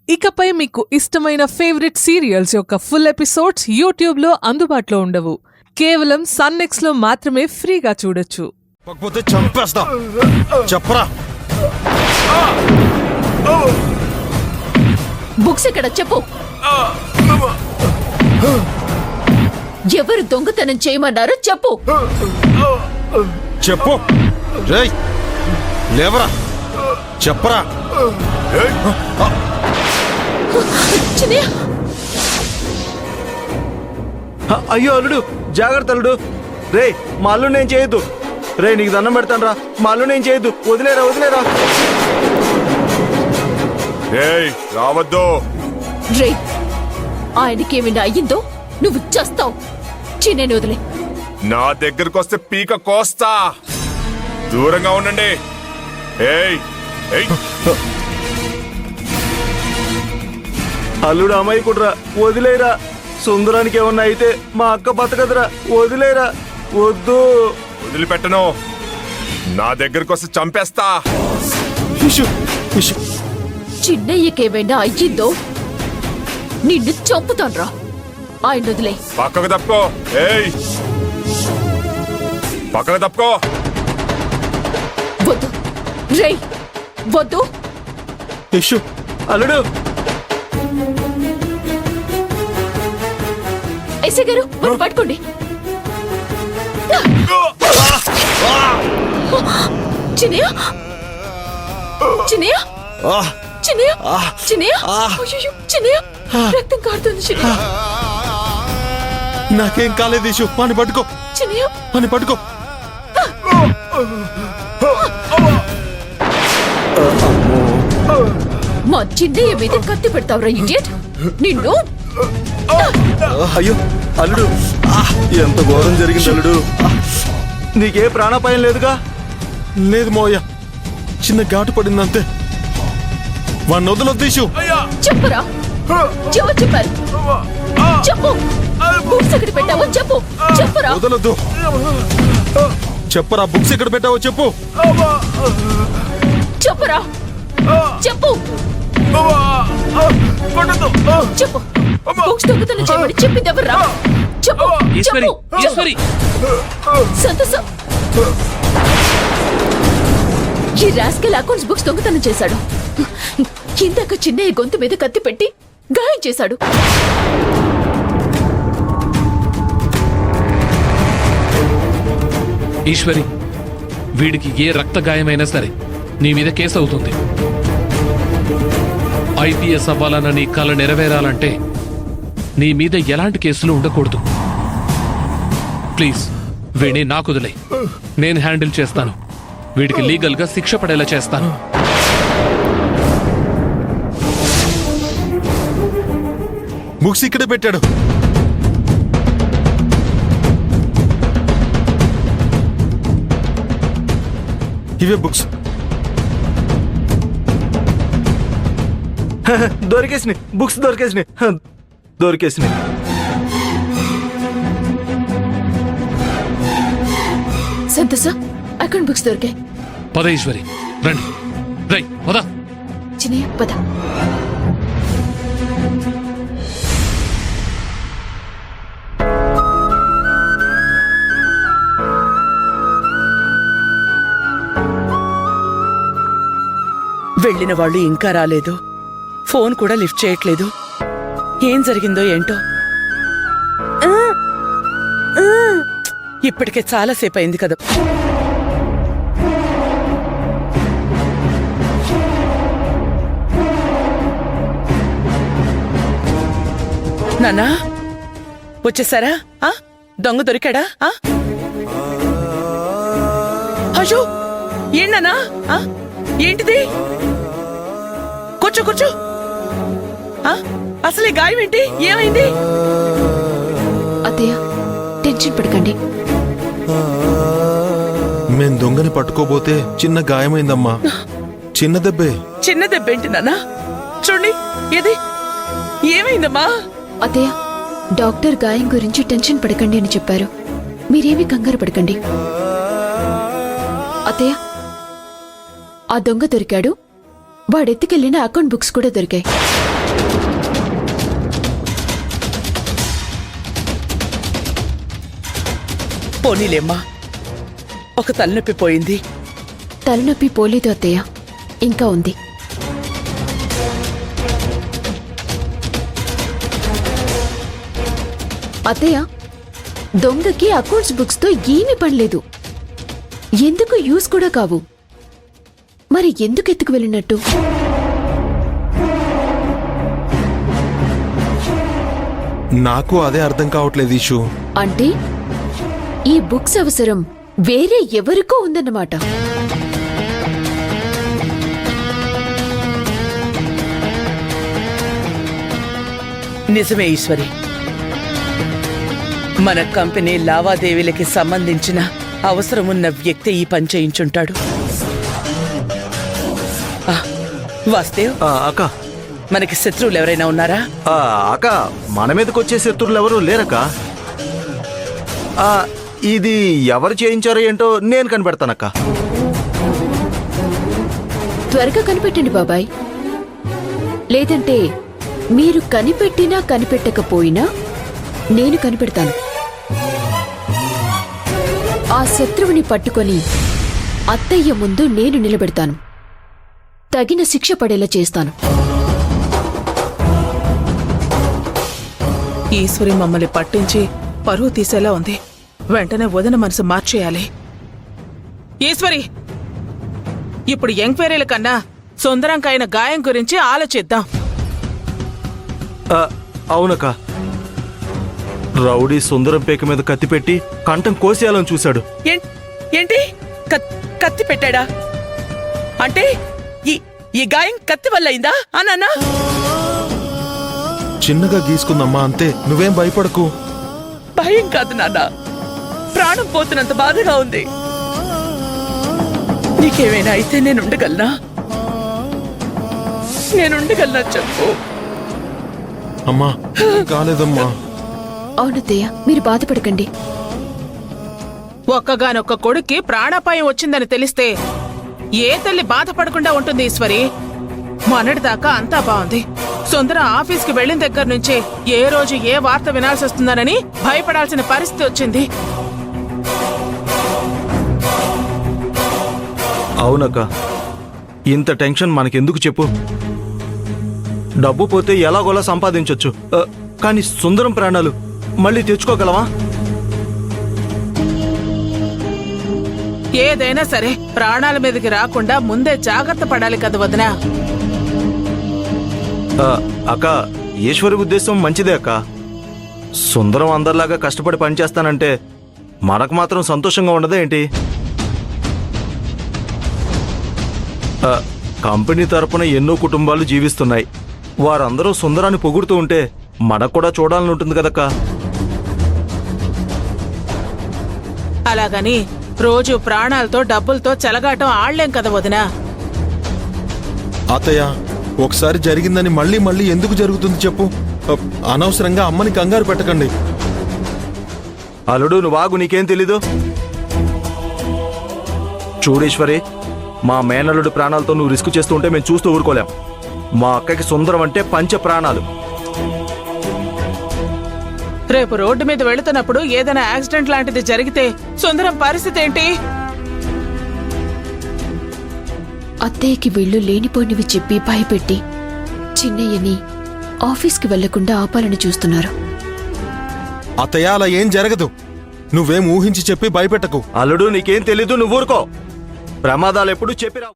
ఇకపై మీకు ఇష్టమైన ఫేవరెట్ సీరియల్స్ యొక్క ఫుల్ ఎపిసోడ్స్ యూట్యూబ్లో అందుబాటులో ఉండవు. కేవలం సన్నెక్స్లో మాత్రమే ఫ్రీగా చూడొచ్చు. చంపేస్తా చెప్పరా. బుక్స్ ఎక్కడ చెప్పు. ఎవరు దొంగతనం చేయమన్నారో చెప్పు. చెప్పు రేయ్ లేవరా చెప్పరా. చిన్నయ్య, అయ్యో అల్లుడు జాగ్రత్త అల్లుడు. రే మా అల్లు నేను చేయొద్దు. రే నీకు దండం పెడతాను రా. మా అల్లు నేను చేయొద్దు. వదిలేరా వదిలేరా. రావద్దు. రే ఆయనకేమైనా అయ్యిందో నువ్వు చేస్తావు. చిన్నని వదిలే. నా దగ్గరకు వస్తే పీక కోస్తా. దూరంగా ఉండండి. అల్లుడు అమాయకుడురా, వదిలేరా. సుందరానికి ఏమన్నా అయితే మా అక్క బతకదురా. వదిలేరా. వద్దు. వదిలిపెట్టను. నా దగ్గరకు వస్తే చంపేస్తా. చిన్నయ్యకేమైనా అయ్యిందో నిన్ను చంపుతాన్రా. ఆయన వదిలే. పక్కకు తప్పుకో. పక్కకు తప్పుకో. వద్దు రే వద్దు. ఇషు అల్లుడు. ఎస్ఐ గారు మనం పట్టుకోండి. చిన్నయ్య చిన్నయ్య చిన్నయ్య చిన్నయ్య చిన్నయ్య రక్తం కారుతుంది. చిన్నయ్య నాకేం కాలేదు. ఇషు పని పట్టుకో. చిన్నయ్య పని పట్టుకో. మా చిన్నయ్య మీద కత్తి పెడతావురా ఇడియట్. నిన్ను. అయ్యో అల్లుడు ఎంత ఘోరం జరిగింది అల్లుడు. నీకే ప్రాణాపాయం లేదుగా. లేదు మోయ్య, చిన్న ఘాటు పడిందంతే. వాడిని వదలొద్దు ఇషు. చెప్పురా. ఎవరు చెప్పారు చెప్పు. బుక్స్ ఎక్కడ పెట్టావో చెప్పు. చెప్పురా. వదలొద్దు. చెప్పరా బుక్స్ ఎక్కడ పెట్టావో చెప్పు. చెప్పురా. చెప్పు చెప్పు. బుక్స్ దొంగతనం చేయమని చెప్పింది ఎవర్రా? చెప్పు. సంతోష. ఈ రాస్కెల్ అకౌంట్స్ బుక్స్ దొంగతనం చేశాడు. ఇందాక చిన్నయ్య గొంతు మీద కత్తి పెట్టి గాయం చేశాడు. ఈశ్వరి, వీడికి ఏ రక్త గాయమైనా సరే నీ మీద కేసు అవుతుంది. ఐపీఎస్ అవ్వాలన్న నీ కల నెరవేరాలంటే నీ మీద ఎలాంటి కేసులు ఉండకూడదు. ప్లీజ్ వీడిని నాకు వదిలే. నేను హ్యాండిల్ చేస్తాను. వీడికి లీగల్ గా శిక్ష పడేలా చేస్తాను. బుక్స్ ఇక్కడే పెట్టాడు. ఇవే బుక్స్. దొరికేసినాయి. బుక్స్ దొరికేసినాయి. దొరికేసినాయి. సంతోష అకౌంట్ బుక్స్ దొరికాయి. పద ఈశ్వరి, రండి. రై పద. చిన్నయ్య పద. వెళ్ళిన వాళ్ళు ఇంకా రాలేదు. ఫోన్ కూడా లిఫ్ట్ చేయట్లేదు. ఏం జరిగిందో ఏంటో. ఇప్పటికే చాలాసేపు అయింది కదా. నాన్నా వచ్చేసారా? దొంగ దొరికాడా? అయ్యో ఏంటన్నా? ఏంటిది? కూర్చో కూర్చో. అసలే గాయం ఏంటి? ఏమైంది? అత్తయ్య టెన్షన్ పడకండి. మేం దొంగని పట్టుకోబోతే చిన్న గాయమైందమ్మా. చిన్న దెబ్బే. చిన్న దెబ్బేంటి నాన్నా? చూడండి ఏది ఏమైందమ్మా? అత్తయ్య డాక్టర్ గాయం గురించి టెన్షన్ పడకండి అని చెప్పారు. మీరేమీ కంగారు పడకండి. అత్తయ్య ఆ దొంగ దొరికాడు. వాడెత్తుకెళ్లిన అకౌంట్ బుక్స్ కూడా దొరికాయి. పోనీలేమ్మా, ఒక తలనొప్పి పోయింది. తలనొప్పి పోలేదు అత్తయ్య, ఇంకా ఉంది. అత్తయ్య, దొంగకి అకౌంట్స్ బుక్స్ తో ఏమీ పనిలేదు. ఎందుకు యూస్ కూడా కావు. మరి ఎందుకు ఎత్తుకు వెళ్ళినట్టు? నాకు అదే అర్థం కావట్లేదు ఈషు. అంటే ఈ బుక్స్ అవసరం వేరే ఎవరికో ఉందన్నమాట. నిజమే ఈశ్వరి, మన కంపెనీ లావాదేవీలకి సంబంధించిన అవసరమున్న వ్యక్తి ఈ పని చేయించుంటాడు. వాస్తేవ్, అక్క మనకి శత్రువులు ఎవరైనా ఉన్నారా? అక్క, మన మీదకి వచ్చే శత్రువులు ఎవరు లేరక్క. ఇది ఎవరు చేయించారో ఏంటో నేను కనిపెడతానక్క. త్వరగా కనిపెట్టండి బాబాయ్. లేదంటే మీరు కనిపెట్టినా కనిపెట్టకపోయినా నేను కనిపెడతాను. ఆ శత్రువుని పట్టుకొని అత్తయ్య ముందు నేను నిలబెడతాను. తగిన శిక్ష పడేలా చేస్తాను. ఈశ్వరి మమ్మల్ని పట్టించి పరువు తీసేలా ఉంది. వెంటనే వదిన మనసు మార్చేయాలి. ఈశ్వరి, ఇప్పుడు ఎంక్వైరీల కన్నా సుందరంకైన గాయం గురించి ఆలోచిద్దాం. అవునక్క, రౌడీ సుందరం పేక మీద కత్తి పెట్టి కంఠం కోసేయాలని చూశాడు. ఏంటి? కత్తి పెట్టాడా? అంటే ఈ గాయం కత్తి వల్ల అయిందా అన్నా? చిన్నగా గీసుకుందమ్మా, అంతే. నువ్వేం భయపడకు. భయం కాదు నాన్న, ప్రాణం పోతున్నంత బాధగా ఉంది. నీకేమైనా అయితే నేనుండగలనా చెప్పు. అమ్మా, ఏం కాలేదమ్మా. అవునత్తయ్య, మీరు బాధపడకండి. ఒక్కగానొక్క కొడుక్కి ప్రాణాపాయం వచ్చిందని తెలిస్తే ఏ తల్లి బాధపడకుండా ఉంటుంది ఈశ్వరి? మొన్నటిదాకా అంతా బాగుంది. సుందరం ఆఫీస్కి వెళ్ళిన దగ్గర నుంచే ఏ రోజు ఏ వార్త వినాల్సి వస్తుందనని భయపడాల్సిన పరిస్థితి వచ్చింది. అవునక్క, ఇంత టెన్షన్ మనకెందుకు చెప్పు? డబ్బు పోతే ఎలాగోలా సంపాదించొచ్చు, కానీ సుందరం ప్రాణాలు మళ్ళీ తెచ్చుకోగలవా? ఏదైనా సరే ప్రాణాల మీదకి రాకుండా ముందే జాగ్రత్త పడాలి కదా వదినా. అక్క, ఈశ్వరి ఉద్దేశం మంచిదే అక్క. సుందరం అందరిలాగా కష్టపడి పనిచేస్తానంటే మనకు మాత్రం సంతోషంగా ఉండదా ఏంటి? కంపెనీ తరపున ఎన్నో కుటుంబాలు జీవిస్తున్నాయి. వారందరూ సుందరాన్ని పొగుడుతూ ఉంటే మనకు కూడా చూడాలని ఉంటుంది కదక్క. అలాగని రోజు ప్రాణాలతో డబ్బులతో చెలగాటం ఆడలేం కదా వదినా. అత్తయ్య, ఒకసారి జరిగిందని మళ్ళీ మళ్ళీ ఎందుకు జరుగుతుంది చెప్పు? అనవసరంగా అమ్మని కంగారు పెట్టకండి. అల్లుడు, నువ్వు ఆగు, నీకేం తెలీదు. చూడేశ్వరి, మా మేనల్లుడు ప్రాణాలతో నువ్వు రిస్క్ చేస్తూ ఉంటే మేము చూస్తూ ఊరుకోలేం. మా అక్కకి సుందరం అంటే పంచ ప్రాణాలు. రేపు రోడ్డు మీద వెళుతున్నప్పుడు ఏదైనా యాక్సిడెంట్ లాంటిది జరిగితే సుందరం పరిస్థితి ఏంటి? అత్తయ్యకి వీళ్ళు లేనిపోనివి చెప్పి భయపెట్టి చిన్నయ్యని ఆఫీస్కి వెళ్లకుండా ఆపాలని చూస్తున్నారు. అత్తయ్య, అలా ఏం జరగదు. నువ్వేం ఊహించి చెప్పి భయపెట్టకు. అల్లుడు, నీకేం తెలీదు, నువ్వు ఊరుకో. ప్రమాదాలు ఎప్పుడు చెప్పిరావు.